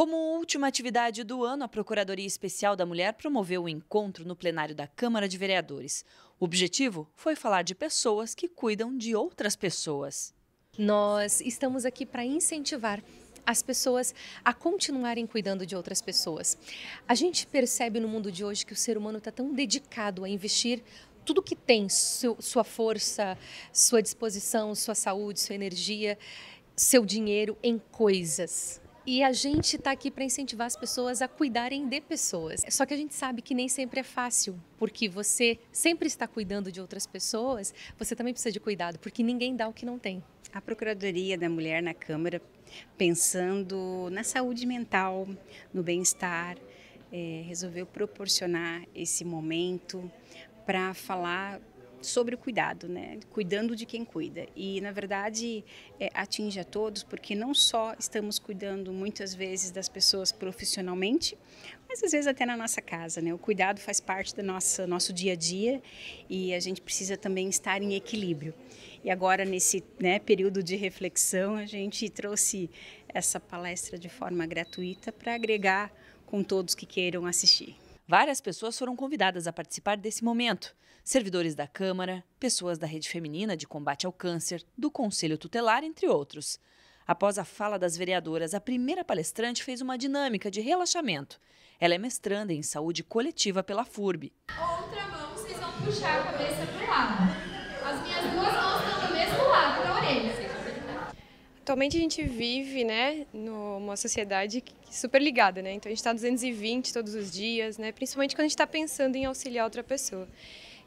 Como última atividade do ano, a Procuradoria Especial da Mulher promoveu o encontro no plenário da Câmara de Vereadores. O objetivo foi falar de pessoas que cuidam de outras pessoas. Nós estamos aqui para incentivar as pessoas a continuarem cuidando de outras pessoas. A gente percebe no mundo de hoje que o ser humano está tão dedicado a investir tudo que tem, sua força, sua disposição, sua saúde, sua energia, seu dinheiro em coisas. E a gente está aqui para incentivar as pessoas a cuidarem de pessoas. Só que a gente sabe que nem sempre é fácil, porque você sempre está cuidando de outras pessoas, você também precisa de cuidado, porque ninguém dá o que não tem. A Procuradoria da Mulher na Câmara, pensando na saúde mental, no bem-estar, resolveu proporcionar esse momento para falar sobre o cuidado, né? Cuidando de quem cuida. E, na verdade, atinge a todos, porque não só estamos cuidando muitas vezes das pessoas profissionalmente, mas às vezes até na nossa casa, né? O cuidado faz parte do nosso dia a dia e a gente precisa também estar em equilíbrio. E agora, nesse período de reflexão, a gente trouxe essa palestra de forma gratuita para agregar com todos que queiram assistir. Várias pessoas foram convidadas a participar desse momento. Servidores da Câmara, pessoas da Rede Feminina de Combate ao Câncer, do Conselho Tutelar, entre outros. Após a fala das vereadoras, a primeira palestrante fez uma dinâmica de relaxamento. Ela é mestranda em saúde coletiva pela FURB. Outra mão, vocês vão puxar a cabeça para o lado. As minhas duas mãos estão do mesmo lado da orelha. Atualmente a gente vive, numa sociedade super ligada, né? Então a gente está 220 todos os dias, né? Principalmente quando a gente está pensando em auxiliar outra pessoa.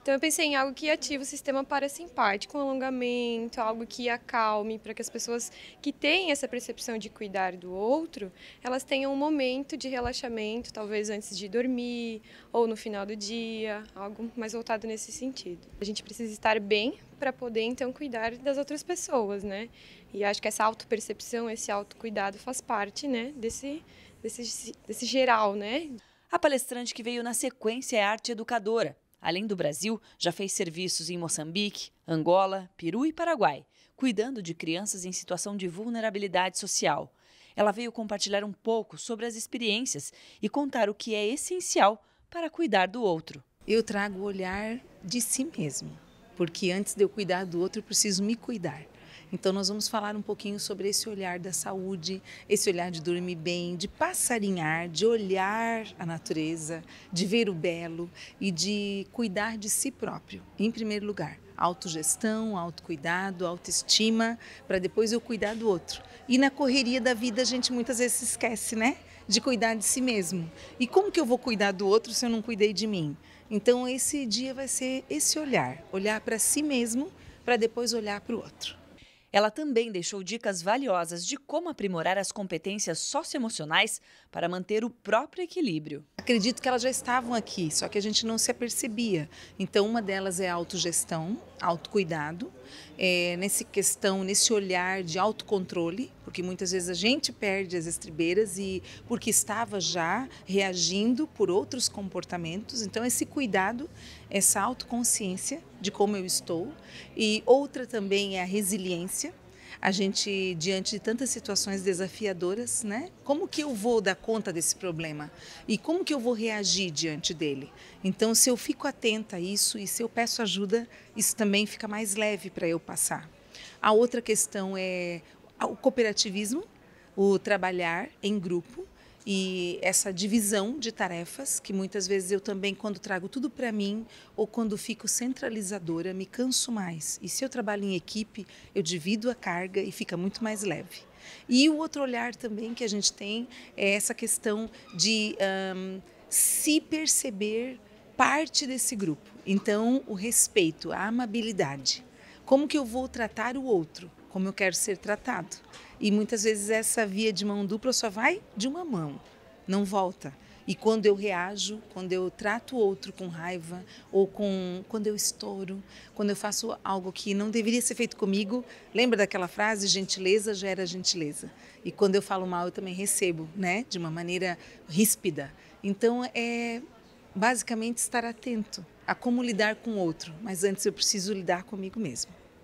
Então eu pensei em algo que ative o sistema parasimpático, um alongamento, algo que acalme, para que as pessoas que têm essa percepção de cuidar do outro, elas tenham um momento de relaxamento, talvez antes de dormir ou no final do dia, algo mais voltado nesse sentido. A gente precisa estar bem para poder então cuidar das outras pessoas, né? E acho que essa autopercepção, esse autocuidado faz parte, né, desse geral, né? A palestrante que veio na sequência é arte educadora. Além do Brasil, já fez serviços em Moçambique, Angola, Peru e Paraguai, cuidando de crianças em situação de vulnerabilidade social. Ela veio compartilhar um pouco sobre as experiências e contar o que é essencial para cuidar do outro. Eu trago o olhar de si mesmo, porque antes de eu cuidar do outro, eu preciso me cuidar. Então nós vamos falar um pouquinho sobre esse olhar da saúde, esse olhar de dormir bem, de passarinhar, de olhar a natureza, de ver o belo e de cuidar de si próprio, em primeiro lugar. Autogestão, autocuidado, autoestima, para depois eu cuidar do outro. E na correria da vida a gente muitas vezes se esquece, né? De cuidar de si mesmo. E como que eu vou cuidar do outro se eu não cuidei de mim? Então esse dia vai ser esse olhar para si mesmo, para depois olhar para o outro. Ela também deixou dicas valiosas de como aprimorar as competências socioemocionais para manter o próprio equilíbrio. Acredito que elas já estavam aqui, só que a gente não se apercebia. Então, uma delas é a autogestão, autocuidado, nesse olhar de autocontrole, porque muitas vezes a gente perde as estribeiras e porque estava já reagindo por outros comportamentos. Então, esse cuidado, essa autoconsciência de como eu estou. E outra também é a resiliência. A gente, diante de tantas situações desafiadoras, né? Como que eu vou dar conta desse problema? E como que eu vou reagir diante dele? Então, se eu fico atenta a isso e se eu peço ajuda, isso também fica mais leve para eu passar. A outra questão é o cooperativismo, o trabalhar em grupo e essa divisão de tarefas, que muitas vezes eu também, quando trago tudo para mim ou quando fico centralizadora, me canso mais. E se eu trabalho em equipe, eu divido a carga e fica muito mais leve. E o outro olhar também que a gente tem é essa questão de se perceber parte desse grupo. Então, o respeito, a amabilidade. Como que eu vou tratar o outro? Como eu quero ser tratado? E muitas vezes essa via de mão dupla só vai de uma mão, não volta. E quando eu reajo, quando eu trato o outro com raiva, ou quando eu estouro, quando eu faço algo que não deveria ser feito comigo, lembra daquela frase, gentileza gera gentileza. E quando eu falo mal, eu também recebo, né? De uma maneira ríspida. Então, é basicamente estar atento a como lidar com o outro, mas antes eu preciso lidar comigo mesmo.